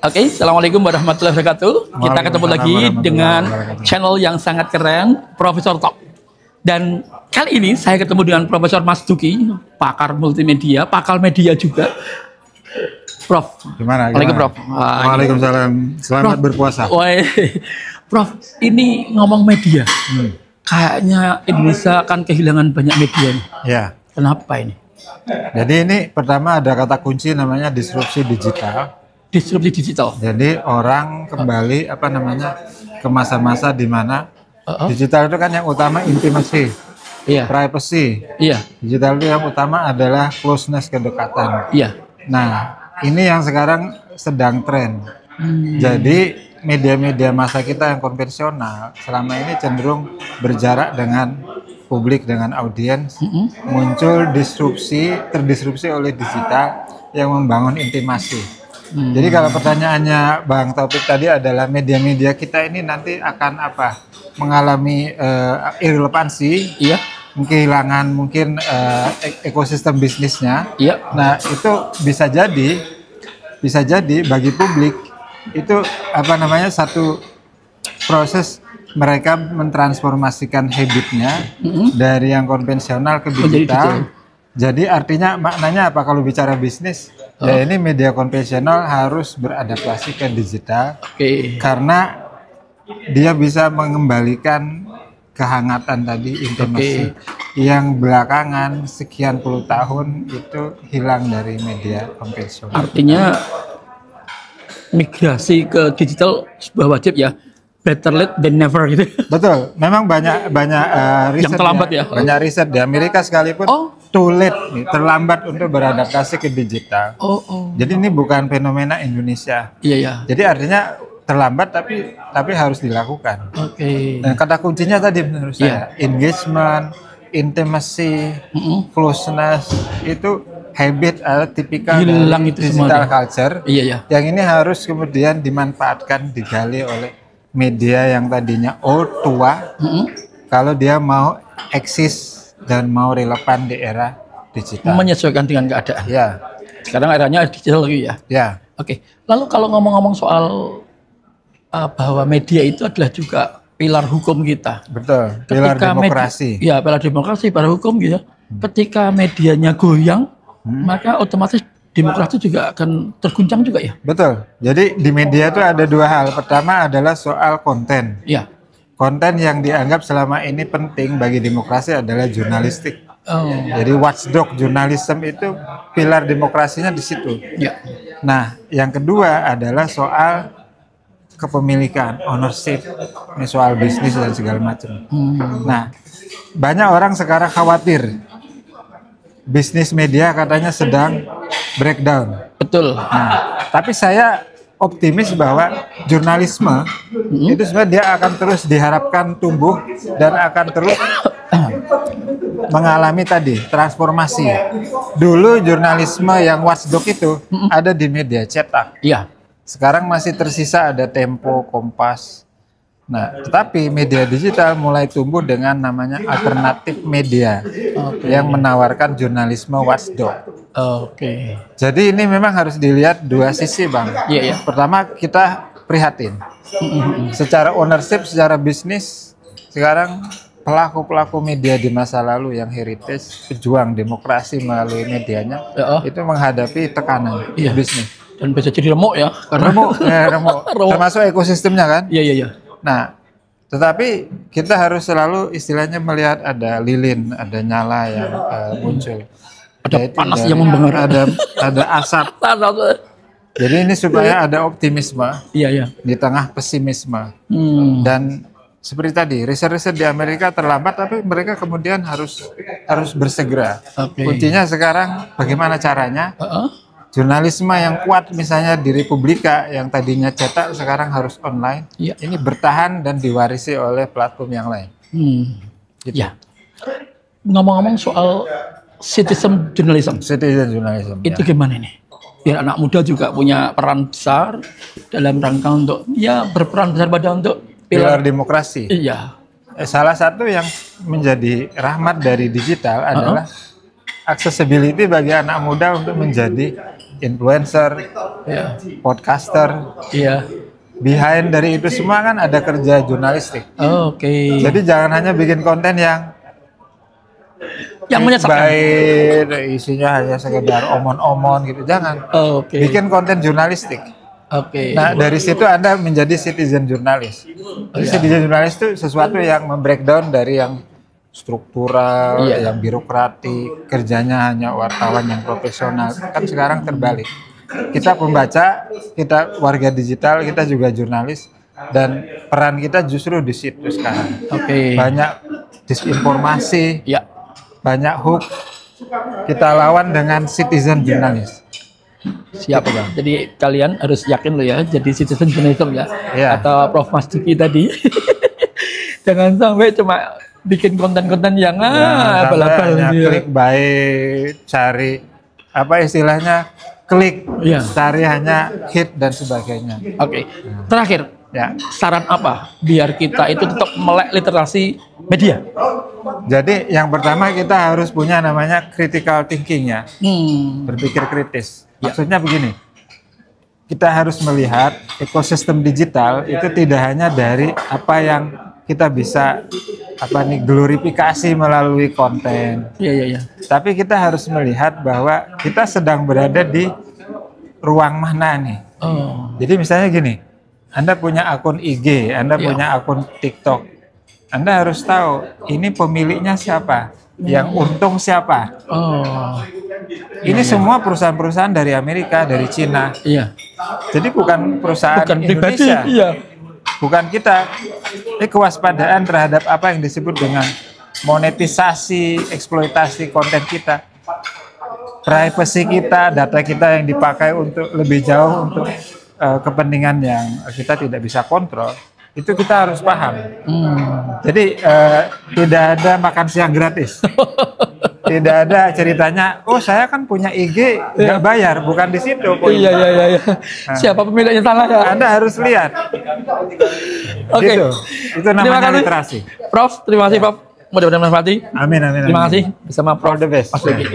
Oke, Assalamualaikum warahmatullahi wabarakatuh. Kita ketemu lagi dengan channel yang sangat keren, Profesor Talk. Dan kali ini saya ketemu dengan Profesor Mas Duki, pakar multimedia, pakar media juga. Prof. Gimana? Waalaikumsalam, Prof. Waalaikumsalam. Selamat berpuasa. Prof, ini ngomong media. Kayaknya Indonesia akan kehilangan banyak media nih. Ya. Kenapa ini? Jadi ini pertama ada kata kunci namanya disrupsi digital. Disrupsi digital. Jadi orang kembali ke masa-masa di mana digital itu kan yang utama intimacy, privacy. Digital itu yang utama adalah closeness, kedekatan. Nah, ini yang sekarang sedang tren. Jadi media-media masa kita yang konvensional selama ini cenderung berjarak dengan publik, dengan audiens. Muncul terdisrupsi oleh digital yang membangun intimasi. Jadi kalau pertanyaannya Bang Taufik tadi adalah media-media kita ini nanti akan mengalami irrelevansi, kehilangan mungkin ekosistem bisnisnya. Nah, itu bisa jadi bagi publik itu satu proses mereka mentransformasikan habitnya dari yang konvensional ke digital. Jadi artinya maknanya apa kalau bicara bisnis? Ya ini media konvensional harus beradaptasi ke digital karena dia bisa mengembalikan kehangatan tadi, intimasi yang belakangan sekian puluh tahun itu hilang dari media konvensional. Artinya migrasi ke digital sebuah wajib ya. Better late than never gitu. Betul. Memang banyak riset yang terlambat ya. Banyak riset di Amerika sekalipun too late, terlambat untuk beradaptasi ke digital. Jadi ini bukan fenomena Indonesia. Jadi artinya terlambat tapi harus dilakukan. Dan kata kuncinya tadi menurut saya engagement, intimacy, closeness itu habit atau tipikal dari digital culture. Yang ini harus kemudian dimanfaatkan, digali oleh media yang tadinya old, tua, kalau dia mau eksis dan mau relevan di era digital. Menyesuaikan dengan keadaan. Sekarang eranya digital lagi ya. Lalu kalau ngomong-ngomong soal bahwa media itu adalah juga pilar hukum kita. Betul. Pilar demokrasi. Pilar demokrasi, pilar hukum gitu. Ketika medianya goyang, maka otomatis demokrasi juga akan terguncang juga ya. Betul. Jadi di media itu ada dua hal. Pertama adalah soal konten. Konten yang dianggap selama ini penting bagi demokrasi adalah jurnalistik. Jadi watchdog jurnalisme itu pilar demokrasinya di situ. Nah, yang kedua adalah soal kepemilikan, ownership, ini soal bisnis dan segala macam. Nah, banyak orang sekarang khawatir bisnis media katanya sedang breakdown. Betul. Nah, tapi saya optimis bahwa jurnalisme itu sebenarnya dia akan terus diharapkan tumbuh dan akan terus mengalami transformasi. Dulu jurnalisme yang watchdog itu ada di media cetak. Sekarang masih tersisa ada Tempo, Kompas. Nah, tetapi media digital mulai tumbuh dengan namanya alternatif media yang menawarkan jurnalisme watchdog. Jadi ini memang harus dilihat dua sisi, Bang. Pertama kita prihatin. Secara ownership, secara bisnis, sekarang pelaku-pelaku media di masa lalu yang heritage, pejuang demokrasi melalui medianya, itu menghadapi tekanan bisnis. Dan bisa jadi remuk ya. Remuk. Termasuk ekosistemnya kan. Nah, tetapi kita harus selalu istilahnya melihat ada lilin, ada nyala yang muncul. Ada panas yang membara. Ada asap. Jadi ini supaya ada optimisme di tengah pesimisme. Dan seperti tadi, riset-riset di Amerika terlambat, tapi mereka kemudian harus bersegera. Kuncinya sekarang bagaimana caranya? Jurnalisme yang kuat misalnya di Republika yang tadinya cetak sekarang harus online. Ini bertahan dan diwarisi oleh platform yang lain. Ngomong-ngomong soal citizen journalism. Itu gimana nih? Biar anak muda juga punya peran besar dalam rangka untuk berperan besar untuk pilar demokrasi. Salah satu yang menjadi rahmat dari digital adalah accessibility bagi anak muda untuk menjadi influencer, podcaster. Behind dari itu semua kan ada kerja jurnalistik. Oke. Jadi jangan hanya bikin konten yang menyesatkan. Baik, isinya hanya sekedar omon-omon gitu, jangan. Bikin konten jurnalistik. Nah, dari situ Anda menjadi citizen jurnalis. Citizen jurnalis itu sesuatu yang membreakdown dari yang struktural, yang birokratik, kerjanya hanya wartawan yang profesional. Kan sekarang terbalik. Kita pembaca, kita warga digital, kita juga jurnalis, dan peran kita justru di situ sekarang. Banyak disinformasi, banyak hoax, kita lawan dengan citizen jurnalis. Siap, Bang. Jadi kalian harus yakin loh ya, jadi citizen journalism ya, atau Prof Mas Duki tadi. Jangan sampai cuma bikin konten-konten yang abal-abal gitu. Klik baik, cari apa istilahnya? Klik, cari hanya hit dan sebagainya. Terakhir, saran apa biar kita itu tetap melek literasi media? Jadi yang pertama kita harus punya namanya critical thinking ya, berpikir kritis. Maksudnya begini, kita harus melihat ekosistem digital itu tidak hanya dari apa yang kita bisa glorifikasi melalui konten. Tapi kita harus melihat bahwa kita sedang berada di ruang mana nih. Jadi misalnya gini, Anda punya akun IG, Anda punya akun TikTok. Anda harus tahu ini pemiliknya siapa, yang untung siapa. Ini semua perusahaan-perusahaan dari Amerika, dari Cina. Jadi bukan perusahaan Indonesia. Bukan kita. Ini kewaspadaan terhadap apa yang disebut dengan monetisasi, eksploitasi konten kita, privacy kita, data kita yang dipakai untuk lebih jauh untuk kepentingan yang kita tidak bisa kontrol. Itu kita harus paham. Jadi tidak ada makan siang gratis. Tidak ada ceritanya, oh saya kan punya IG nggak bayar, bukan di situ. Nah, siapa pemiliknya salah ya? Anda harus lihat. Gitu. Itu namanya literasi. Prof, terima kasih Prof. Mudah-mudahan bermanfaat. Amin. Terima kasih bersama Prof. All the best. Mas Duki.